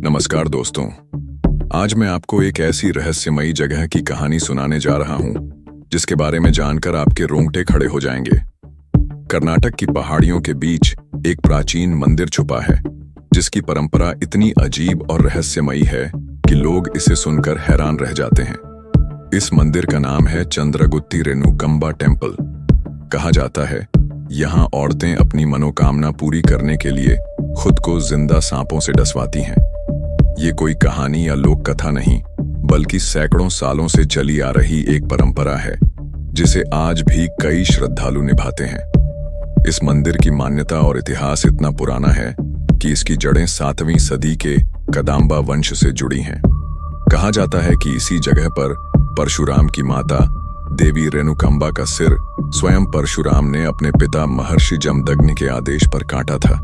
नमस्कार दोस्तों। आज मैं आपको एक ऐसी रहस्यमयी जगह की कहानी सुनाने जा रहा हूं जिसके बारे में जानकर आपके रोंगटे खड़े हो जाएंगे। कर्नाटक की पहाड़ियों के बीच एक प्राचीन मंदिर छुपा है जिसकी परंपरा इतनी अजीब और रहस्यमयी है कि लोग इसे सुनकर हैरान रह जाते हैं। इस मंदिर का नाम है चंद्रगुत्ती रेणुकंबा टेम्पल। कहा जाता है यहाँ औरतें अपनी मनोकामना पूरी करने के लिए खुद को जिंदा सांपों से डसवाती हैं। ये कोई कहानी या लोक कथा नहीं, बल्कि सैकड़ों सालों से चली आ रही एक परंपरा है जिसे आज भी कई श्रद्धालु निभाते हैं। इस मंदिर की मान्यता और इतिहास इतना पुराना है कि इसकी जड़ें 7वीं सदी के कदंबा वंश से जुड़ी हैं। कहा जाता है कि इसी जगह पर परशुराम की माता देवी रेणुकंबा का सिर स्वयं परशुराम ने अपने पिता महर्षि जमदग्नि के आदेश पर काटा था।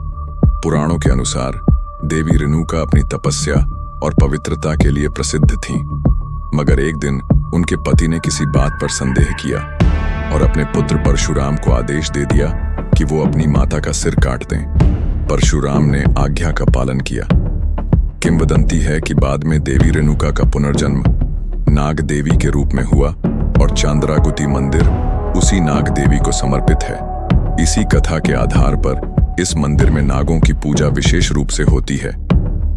पुराणों के अनुसार देवी रेणुका अपनी तपस्या और पवित्रता के लिए प्रसिद्ध थीं, मगर एक दिन उनके पति ने किसी बात पर संदेह किया और अपने पुत्र परशुराम को आदेश दे दिया कि वो अपनी माता का सिर काट दें। परशुराम ने आज्ञा का पालन किया। किंवदंती है कि बाद में देवी रेणुका का पुनर्जन्म नाग देवी के रूप में हुआ और चंद्रगुत्ती मंदिर उसी नाग देवी को समर्पित है। इसी कथा के आधार पर इस मंदिर में नागों की पूजा विशेष रूप से होती है,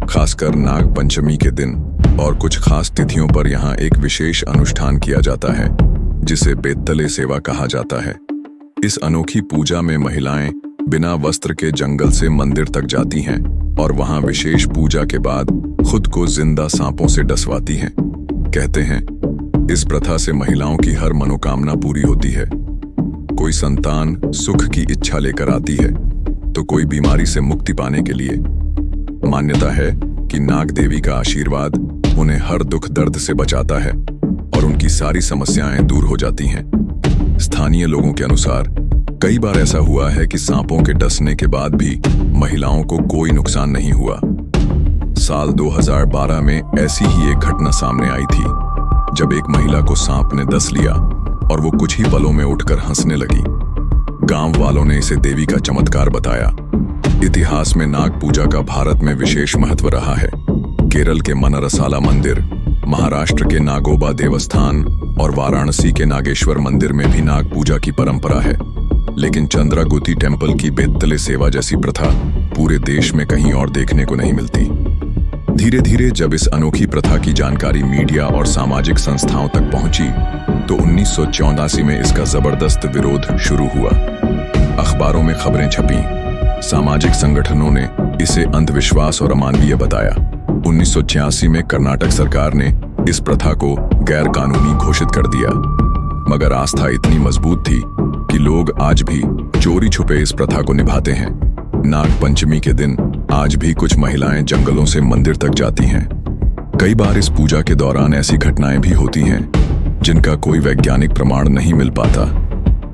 खासकर नाग पंचमी के दिन और कुछ खास तिथियों पर यहाँ एक विशेष अनुष्ठान किया जाता है जिसे बेत्तले सेवा कहा जाता है। इस अनोखी पूजा में महिलाएं बिना वस्त्र के जंगल से मंदिर तक जाती हैं और वहां विशेष पूजा के बाद खुद को जिंदा सांपों से डसवाती हैं। कहते हैं इस प्रथा से महिलाओं की हर मनोकामना पूरी होती है। कोई संतान सुख की इच्छा लेकर आती है तो कोई बीमारी से मुक्ति पाने के लिए। मान्यता है कि नाग देवी का आशीर्वाद उन्हें हर दुख दर्द से बचाता है और उनकी सारी समस्याएं दूर हो जाती हैं। स्थानीय लोगों के अनुसार कई बार ऐसा हुआ है कि सांपों के डसने के बाद भी महिलाओं को कोई नुकसान नहीं हुआ। साल 2012 में ऐसी ही एक घटना सामने आई थी जब एक महिला को सांप ने डस लिया और वो कुछ ही पलों में उठकर हंसने लगी। गांव वालों ने इसे देवी का चमत्कार बताया। इतिहास में नाग पूजा का भारत में विशेष महत्व रहा है। केरल के मनरसाला मंदिर, महाराष्ट्र के नागोबा देवस्थान और वाराणसी के नागेश्वर मंदिर में भी नाग पूजा की परंपरा है। लेकिन चंद्रगुत्ती टेम्पल की बेत्तले सेवा जैसी प्रथा पूरे देश में कहीं और देखने को नहीं मिलती। धीरे धीरे जब इस अनोखी प्रथा की जानकारी मीडिया और सामाजिक संस्थाओं तक पहुंची तो 1984 में इसका जबरदस्त विरोध शुरू हुआ। अखबारों में खबरें छपीं, सामाजिक संगठनों ने इसे अंधविश्वास और अमानवीय बताया। 1986 में कर्नाटक सरकार ने इस प्रथा को गैर कानूनी घोषित कर दिया, मगर आस्था इतनी मजबूत थी कि लोग आज भी चोरी छुपे इस प्रथा को निभाते हैं। नाग पंचमी के दिन आज भी कुछ महिलाएं जंगलों से मंदिर तक जाती हैं। कई बार इस पूजा के दौरान ऐसी घटनाएं भी होती हैं जिनका कोई वैज्ञानिक प्रमाण नहीं मिल पाता।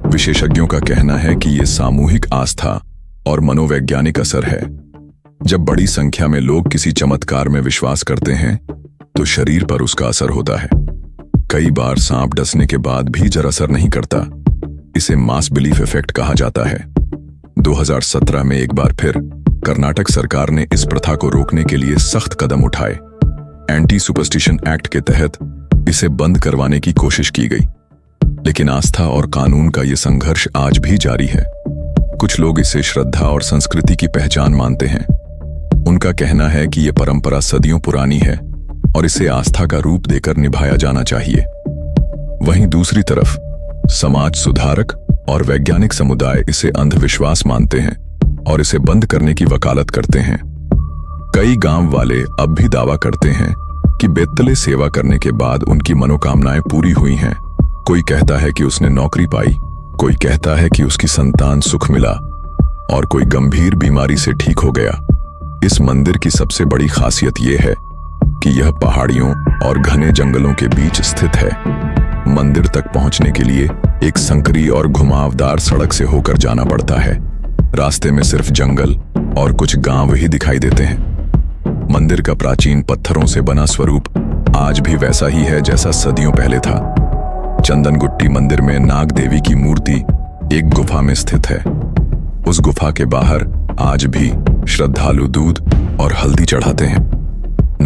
विशेषज्ञों का कहना है कि ये सामूहिक आस्था और मनोवैज्ञानिक असर है। जब बड़ी संख्या में लोग किसी चमत्कार में विश्वास करते हैं तो शरीर पर उसका असर होता है। कई बार सांप डसने के बाद भी जरा असर नहीं करता। इसे मास बिलीफ इफेक्ट कहा जाता है। 2017 में एक बार फिर कर्नाटक सरकार ने इस प्रथा को रोकने के लिए सख्त कदम उठाए। एंटी सुपरस्टिशन एक्ट के तहत इसे बंद करवाने की कोशिश की गई, लेकिन आस्था और कानून का ये संघर्ष आज भी जारी है। कुछ लोग इसे श्रद्धा और संस्कृति की पहचान मानते हैं। उनका कहना है कि ये परंपरा सदियों पुरानी है और इसे आस्था का रूप देकर निभाया जाना चाहिए। वहीं दूसरी तरफ समाज सुधारक और वैज्ञानिक समुदाय इसे अंधविश्वास मानते हैं और इसे बंद करने की वकालत करते हैं। कई गांव वाले अब भी दावा करते हैं कि बेत्तले सेवा करने के बाद उनकी मनोकामनाएं पूरी हुई हैं। कोई कहता है कि उसने नौकरी पाई, कोई कहता है कि उसकी संतान सुख मिला और कोई गंभीर बीमारी से ठीक हो गया। इस मंदिर की सबसे बड़ी खासियत यह है कि यह पहाड़ियों और घने जंगलों के बीच स्थित है। मंदिर तक पहुंचने के लिए एक संकरी और घुमावदार सड़क से होकर जाना पड़ता है। रास्ते में सिर्फ जंगल और कुछ गांव ही दिखाई देते हैं। मंदिर का प्राचीन पत्थरों से बना स्वरूप आज भी वैसा ही है जैसा सदियों पहले था। चंदनगुट्टी मंदिर में नाग देवी की मूर्ति एक गुफा में स्थित है। उस गुफा के बाहर आज भी श्रद्धालु दूध और हल्दी चढ़ाते हैं।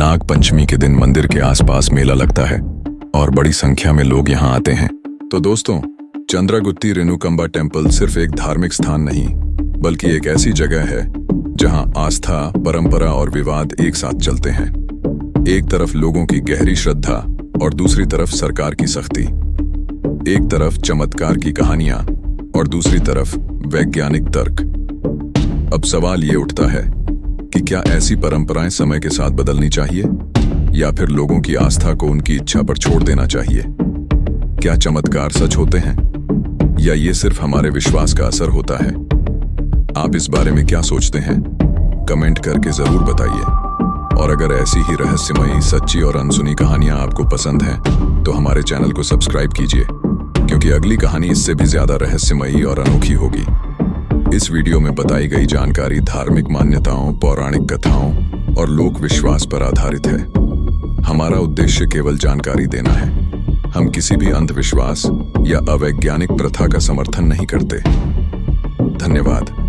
नाग पंचमी के दिन मंदिर के आसपास मेला लगता है और बड़ी संख्या में लोग यहाँ आते हैं। तो दोस्तों, चंद्रागुत्ती रेणुकंबा टेम्पल सिर्फ एक धार्मिक स्थान नहीं, बल्कि एक ऐसी जगह है जहाँ आस्था, परंपरा और विवाद एक साथ चलते हैं। एक तरफ लोगों की गहरी श्रद्धा और दूसरी तरफ सरकार की सख्ती। एक तरफ चमत्कार की कहानियां और दूसरी तरफ वैज्ञानिक तर्क। अब सवाल ये उठता है कि क्या ऐसी परंपराएं समय के साथ बदलनी चाहिए या फिर लोगों की आस्था को उनकी इच्छा पर छोड़ देना चाहिए? क्या चमत्कार सच होते हैं या ये सिर्फ हमारे विश्वास का असर होता है? आप इस बारे में क्या सोचते हैं? कमेंट करके जरूर बताइए। और अगर ऐसी ही रहस्यमयी, सच्ची और अनसुनी कहानियां आपको पसंद हैं, तो हमारे चैनल को सब्सक्राइब कीजिए, क्योंकि अगली कहानी इससे भी ज्यादा रहस्यमयी और अनोखी होगी। इस वीडियो में बताई गई जानकारी धार्मिक मान्यताओं, पौराणिक कथाओं और लोक विश्वास पर आधारित है। हमारा उद्देश्य केवल जानकारी देना है। हम किसी भी अंधविश्वास या अवैज्ञानिक प्रथा का समर्थन नहीं करते। धन्यवाद।